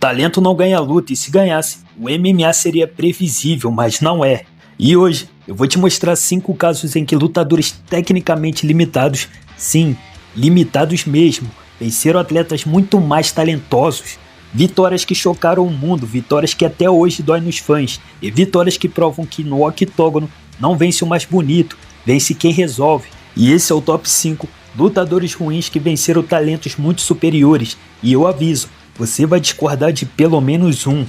Talento não ganha luta e se ganhasse, o MMA seria previsível, mas não é. E hoje eu vou te mostrar 5 casos em que lutadores tecnicamente limitados, sim, limitados mesmo, venceram atletas muito mais talentosos. Vitórias que chocaram o mundo, vitórias que até hoje dói nos fãs, e vitórias que provam que no octógono não vence o mais bonito, vence quem resolve. E esse é o top 5 lutadores ruins que venceram talentos muito superiores, e eu aviso, você vai discordar de pelo menos um.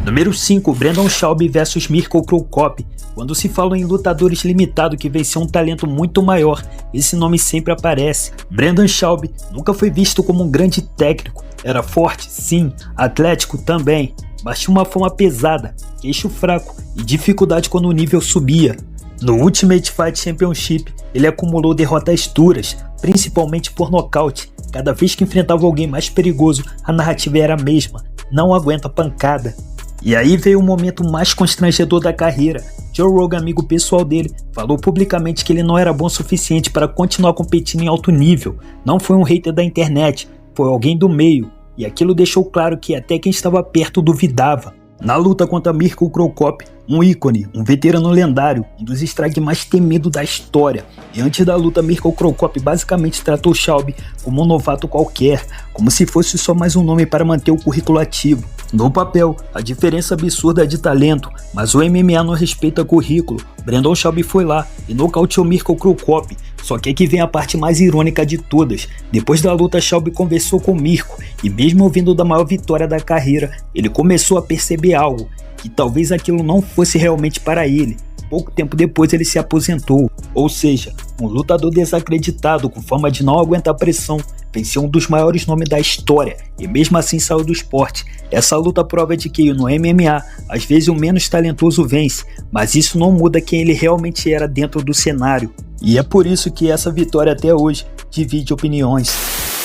Número 5, Brandon Schaub vs Mirko Cro Cop. Quando se fala em lutadores limitados que venceram um talento muito maior, esse nome sempre aparece. Brandon Schaub nunca foi visto como um grande técnico. Era forte, sim, atlético também, mas tinha uma fama pesada, queixo fraco e dificuldade quando o nível subia. No Ultimate Fight Championship, ele acumulou derrotas duras, principalmente por nocaute. Cada vez que enfrentava alguém mais perigoso, a narrativa era a mesma: não aguenta pancada. E aí veio o momento mais constrangedor da carreira. Joe Rogan, amigo pessoal dele, falou publicamente que ele não era bom o suficiente para continuar competindo em alto nível. Não foi um hater da internet, foi alguém do meio. E aquilo deixou claro que até quem estava perto duvidava. Na luta contra Mirko Cro Cop, um ícone, um veterano lendário, um dos strikes mais temidos da história. E antes da luta, Mirko Cro Cop basicamente tratou Schaub como um novato qualquer, como se fosse só mais um nome para manter o currículo ativo. No papel, a diferença absurda é de talento, mas o MMA não respeita currículo. Brandon Schaub foi lá e nocauteou Mirko Cro Cop. Só que aqui vem a parte mais irônica de todas. Depois da luta, Schaub conversou com Mirko e mesmo ouvindo da maior vitória da carreira, ele começou a perceber algo, que talvez aquilo não fosse realmente para ele. Pouco tempo depois ele se aposentou, ou seja, um lutador desacreditado com fama de não aguentar pressão, venceu um dos maiores nomes da história e mesmo assim saiu do esporte. Essa luta prova de que no MMA, às vezes o menos talentoso vence, mas isso não muda quem ele realmente era dentro do cenário. E é por isso que essa vitória até hoje divide opiniões.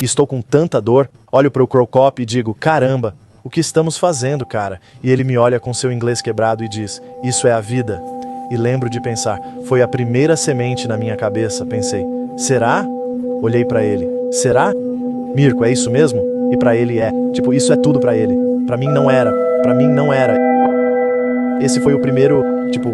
Estou com tanta dor, olho para o Cro Cop e digo, caramba, o que estamos fazendo, cara? E ele me olha com seu inglês quebrado e diz, isso é a vida. E lembro de pensar, foi a primeira semente na minha cabeça, pensei, será? Olhei pra ele, será? Mirko, é isso mesmo? E pra ele é, tipo, isso é tudo pra ele. Pra mim não era, pra mim não era. Esse foi o primeiro, tipo,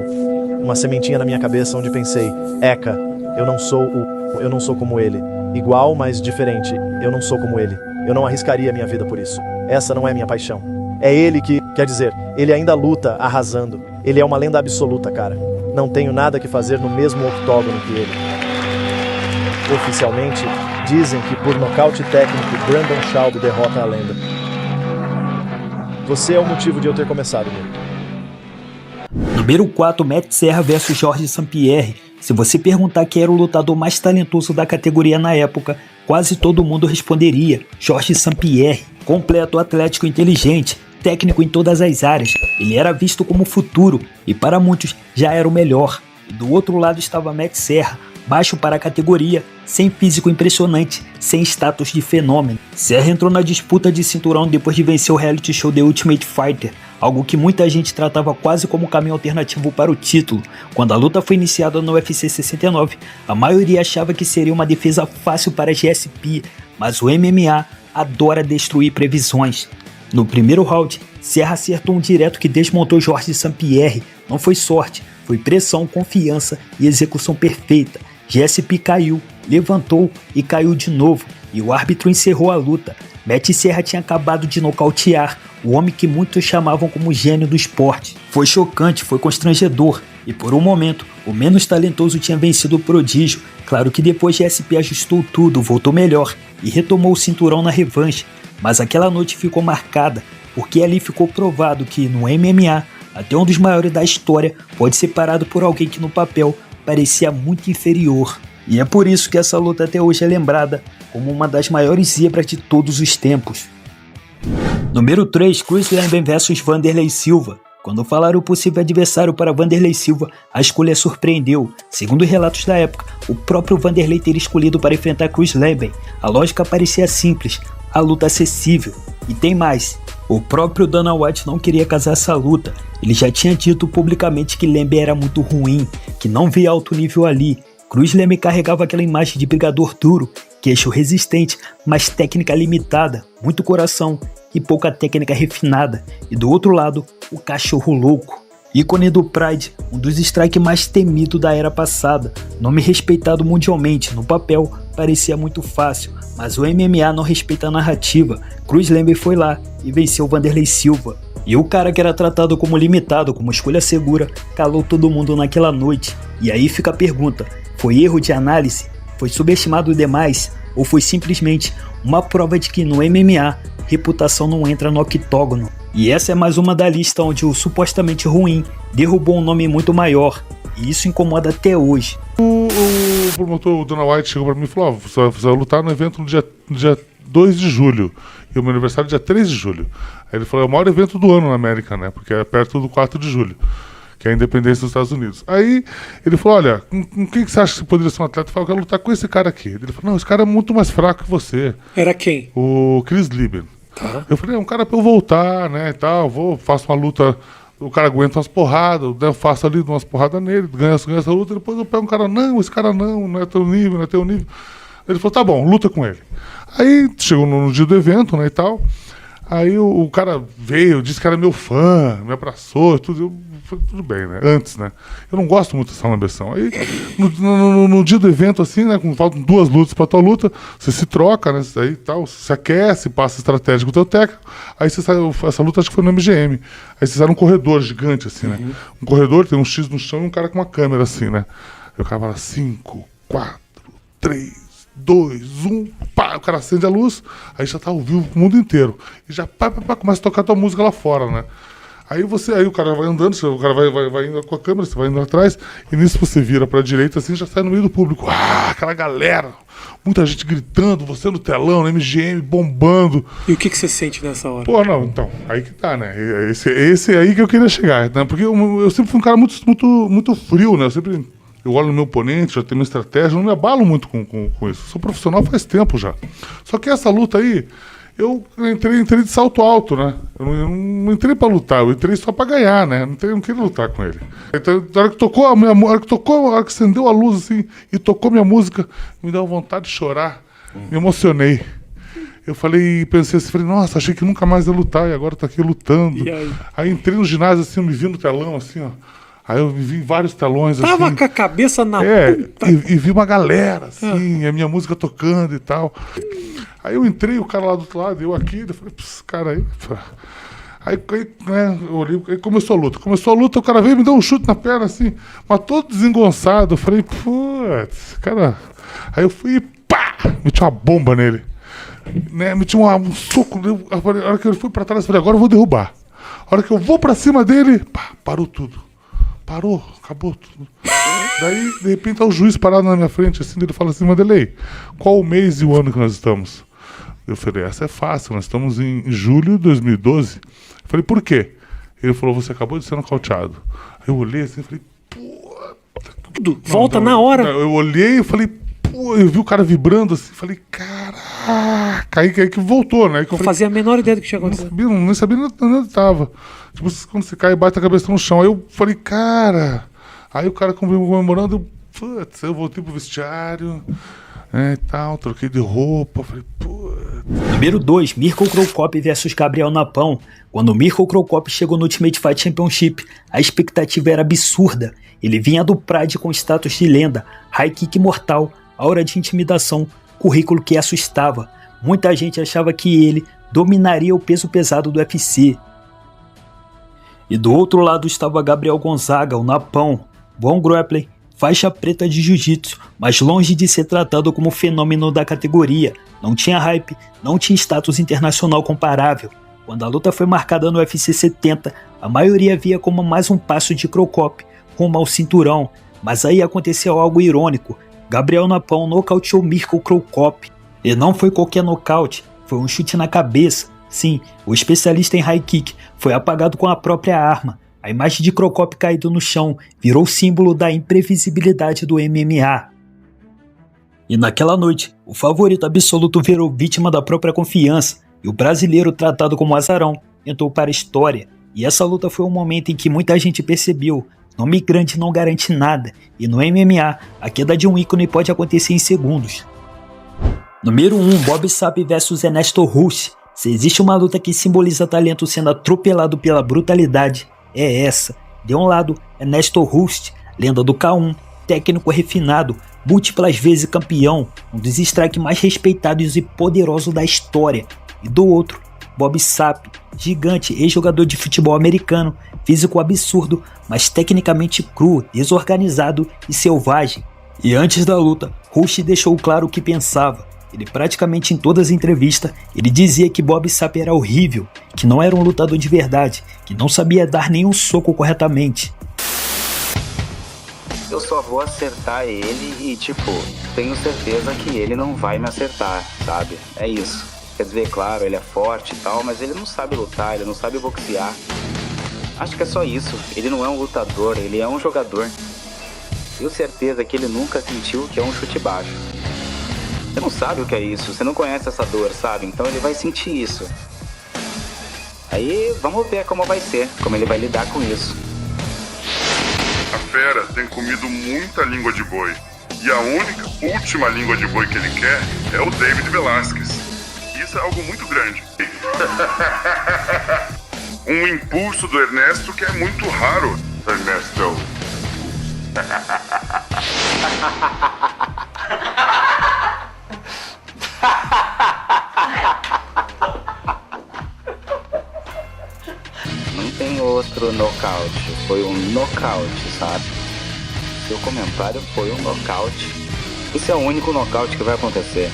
uma sementinha na minha cabeça onde pensei, eca, eu não sou como ele. Igual, mas diferente, eu não sou como ele. Eu não arriscaria minha vida por isso. Essa não é minha paixão. É ele que, quer dizer, ele ainda luta arrasando. Ele é uma lenda absoluta, cara. Não tenho nada que fazer no mesmo octógono que ele. Oficialmente, dizem que por nocaute técnico, Brandon Schaub derrota a lenda. Você é o motivo de eu ter começado, meu. Número 4, Matt Serra vs Georges St-Pierre. Se você perguntar quem era o lutador mais talentoso da categoria na época, quase todo mundo responderia: Georges St-Pierre. Completo, atlético, inteligente, técnico em todas as áreas, ele era visto como futuro e para muitos já era o melhor. E do outro lado estava Matt Serra, baixo para a categoria, sem físico impressionante, sem status de fenômeno. Serra entrou na disputa de cinturão depois de vencer o reality show The Ultimate Fighter, algo que muita gente tratava quase como um caminho alternativo para o título. Quando a luta foi iniciada no UFC 69, a maioria achava que seria uma defesa fácil para a GSP, mas o MMA adora destruir previsões. No primeiro round, Serra acertou um direto que desmontou Georges St-Pierre. Não foi sorte, foi pressão, confiança e execução perfeita. GSP caiu, levantou e caiu de novo, e o árbitro encerrou a luta. Matt Serra tinha acabado de nocautear o homem que muitos chamavam como gênio do esporte. Foi chocante, foi constrangedor, e por um momento, o menos talentoso tinha vencido o prodígio. Claro que depois GSP ajustou tudo, voltou melhor e retomou o cinturão na revanche. Mas aquela noite ficou marcada, porque ali ficou provado que no MMA, até um dos maiores da história pode ser parado por alguém que no papel parecia muito inferior. E é por isso que essa luta até hoje é lembrada como uma das maiores zebras de todos os tempos. Número 3, Chris Leben vs Wanderlei Silva. Quando falaram o possível adversário para Wanderlei Silva, a escolha surpreendeu. Segundo relatos da época, o próprio Wanderlei teria escolhido para enfrentar Chris Leben. A lógica parecia simples, a luta acessível. E tem mais, o próprio Dana White não queria casar essa luta. Ele já tinha dito publicamente que Leben era muito ruim, que não via alto nível ali. Chris Leben carregava aquela imagem de brigador duro, queixo resistente, mas técnica limitada, muito coração e pouca técnica refinada, e do outro lado, o Cachorro Louco, ícone do Pride, um dos strikes mais temidos da era passada, nome respeitado mundialmente. No papel parecia muito fácil, mas o MMA não respeita a narrativa. Cruz Lember foi lá e venceu Vanderlei Silva. E o cara que era tratado como limitado, como escolha segura, calou todo mundo naquela noite. E aí fica a pergunta, foi erro de análise? Foi subestimado demais? Ou foi simplesmente uma prova de que no MMA, reputação não entra no octógono? E essa é mais uma da lista onde o supostamente ruim derrubou um nome muito maior, e isso incomoda até hoje. O promotor, o Dana White, chegou pra mim e falou, você vai lutar no evento no dia 2 de julho, e o meu aniversário é dia 3 de julho. Aí ele falou, é o maior evento do ano na América, né, porque é perto do 4 de julho, que é a independência dos Estados Unidos. Aí ele falou, olha, com quem que você acha que você poderia ser um atleta? Eu falei, eu quero lutar com esse cara aqui. Ele falou, não, esse cara é muito mais fraco que você. Era quem? O Chris Lieben. Tá. Eu falei, é um cara pra eu voltar, né, e tal, faço uma luta, o cara aguenta umas porradas, eu faço ali umas porradas nele, ganha essa luta, depois eu pego um cara, não, esse cara não é teu nível, não é teu nível. Ele falou, tá bom, luta com ele. Aí chegou no dia do evento, né, e tal, aí o cara veio, disse que era meu fã, me abraçou, tudo, eu falei, tudo bem, né, antes, né, eu não gosto muito dessa lambeção. Aí no dia do evento, assim, né, faltam 2 lutas pra tua luta, você se troca, né, aí tal, se aquece, passa estratégia com o teu técnico, aí você sai, essa luta acho que foi no MGM, aí você sai num corredor gigante, assim, né, um corredor, tem um X no chão e um cara com uma câmera, assim, né, aí o cara fala 5, 4, 3, 2, 1, pá, o cara acende a luz, aí já tá ao vivo pro mundo inteiro, e já pá, começa a tocar tua música lá fora, né. Aí o cara vai andando, o cara vai indo com a câmera, você vai indo atrás, e nisso você vira pra direita assim, já sai no meio do público. Aquela galera, muita gente gritando, você no telão, no MGM, bombando. E o que você sente nessa hora? Pô, não, então, aí que tá, né? Esse aí que eu queria chegar, né? Porque eu sempre fui um cara muito frio, né? Eu olho no meu oponente, já tenho minha estratégia, não me abalo muito com isso. Sou profissional faz tempo já. Só que essa luta aí, eu entrei de salto alto, né? Eu não entrei pra lutar, eu entrei só pra ganhar, né? Não queria lutar com ele. Então, na hora que tocou a hora que acendeu a luz, assim, e tocou minha música, me deu vontade de chorar, me emocionei. Eu pensei assim, nossa, achei que nunca mais ia lutar, e agora tô aqui lutando. E aí entrei no ginásio, assim, eu me vi no telão, assim, ó. Aí eu vi vários telões, Tava assim. com a cabeça na puta. E vi uma galera, assim, a minha música tocando e tal. Aí eu entrei, o cara lá do outro lado, eu aqui, eu falei, esse cara aí. Aí, né, eu olhei, aí começou a luta, o cara veio e me deu um chute na perna, assim, mas todo desengonçado. Eu falei, putz, cara. Aí eu fui e pá, meti uma bomba nele. Né, meti um soco. A hora que ele foi pra trás, eu falei, agora eu vou derrubar. A hora que eu vou pra cima dele, pá, parou tudo. Parou, acabou tudo. Daí, de repente, tá o juiz parado na minha frente, assim, ele fala assim, Vanderlei, qual o mês e o ano que nós estamos? Eu falei, essa é fácil, nós estamos em julho de 2012. Eu falei, por quê? Ele falou, você acabou de ser nocauteado. Aí eu olhei assim, falei, pô... Volta na hora. Eu olhei e falei, pô, eu vi o cara vibrando assim, falei, caraca, aí que voltou, né? Não fazia a menor ideia do que tinha acontecido. Nem sabia onde tava. Tipo, quando você cai e bate a cabeça no chão. Aí eu falei, cara... Aí o cara comemorando, putz, eu voltei pro vestiário, e tal, troquei de roupa, falei, putz. Número 2, Mirko Cro Cop vs Gabriel Napão. Quando o Mirko Cro Cop chegou no Ultimate Fight Championship, a expectativa era absurda. Ele vinha do Pride com status de lenda, high kick mortal, aura de intimidação, currículo que assustava. Muita gente achava que ele dominaria o peso pesado do UFC. E do outro lado estava Gabriel Gonzaga, o Napão. Bom grappler, faixa preta de jiu-jitsu, mas longe de ser tratado como fenômeno da categoria. Não tinha hype, não tinha status internacional comparável. Quando a luta foi marcada no UFC 70, a maioria via como mais um passo de Cro Cop, rumo ao cinturão. Mas aí aconteceu algo irônico. Gabriel Napão nocauteou Mirko Cro Cop. E não foi qualquer nocaute, foi um chute na cabeça. Sim, o especialista em high kick foi apagado com a própria arma. A imagem de Cro Cop caído no chão virou símbolo da imprevisibilidade do MMA. E naquela noite, o favorito absoluto virou vítima da própria confiança, e o brasileiro, tratado como azarão, entrou para a história. E essa luta foi um momento em que muita gente percebeu: nome grande não garante nada, e no MMA, a queda de um ícone pode acontecer em segundos. Número 1, Bob Sapp vs Ernesto Russo. Se existe uma luta que simboliza talento sendo atropelado pela brutalidade, é essa. De um lado é Nestor Hust, lenda do K1, técnico refinado, múltiplas vezes campeão, um dos strikes mais respeitados e poderosos da história. E do outro, Bob Sapp, gigante, ex-jogador de futebol americano, físico absurdo, mas tecnicamente cru, desorganizado e selvagem. E antes da luta, Hust deixou claro o que pensava. Ele praticamente em todas as entrevistas, ele dizia que Bob Sapp era horrível, que não era um lutador de verdade, que não sabia dar nenhum soco corretamente. Eu só vou acertar ele e, tenho certeza que ele não vai me acertar, sabe? É isso. Quer dizer, claro, ele é forte e tal, mas ele não sabe lutar, ele não sabe boxear. Acho que é só isso. Ele não é um lutador, ele é um jogador. Tenho certeza que ele nunca sentiu o que é um chute baixo. Você não sabe o que é isso, você não conhece essa dor, sabe? Então ele vai sentir isso. Aí vamos ver como vai ser, como ele vai lidar com isso. A fera tem comido muita língua de boi. E a última língua de boi que ele quer é o David Velasquez. Isso é algo muito grande. Um impulso do Ernesto que é muito raro. Ernesto. Não tem outro nocaute, foi um nocaute, sabe? Seu comentário foi um nocaute. Esse é o único nocaute que vai acontecer.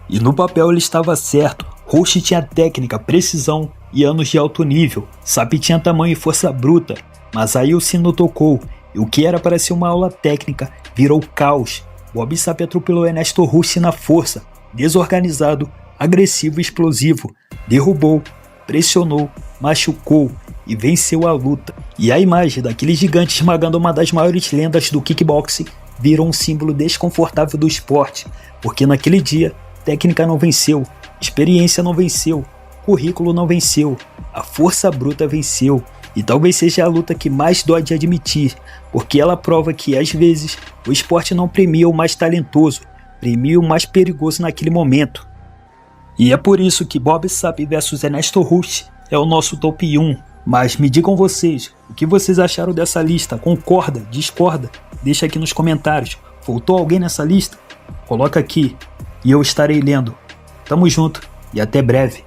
E no papel ele estava certo. Hust tinha técnica, precisão e anos de alto nível. Sapp tinha tamanho e força bruta. Mas aí o sino tocou, e o que era para ser uma aula técnica virou caos. Bob Sapp atropelou Ernesto Hust na força, desorganizado, agressivo e explosivo. Derrubou, pressionou, machucou e venceu a luta. E a imagem daquele gigante esmagando uma das maiores lendas do kickboxing virou um símbolo desconfortável do esporte, porque naquele dia, técnica não venceu, experiência não venceu, currículo não venceu, a força bruta venceu. E talvez seja a luta que mais dói de admitir, porque ela prova que, às vezes, o esporte não premia o mais talentoso, premia o mais perigoso naquele momento. E é por isso que Bob Sapp vs Ernesto Hust é o nosso top 1. Mas me digam vocês, o que vocês acharam dessa lista? Concorda? Discorda? Deixa aqui nos comentários. Faltou alguém nessa lista? Coloca aqui e eu estarei lendo. Tamo junto e até breve.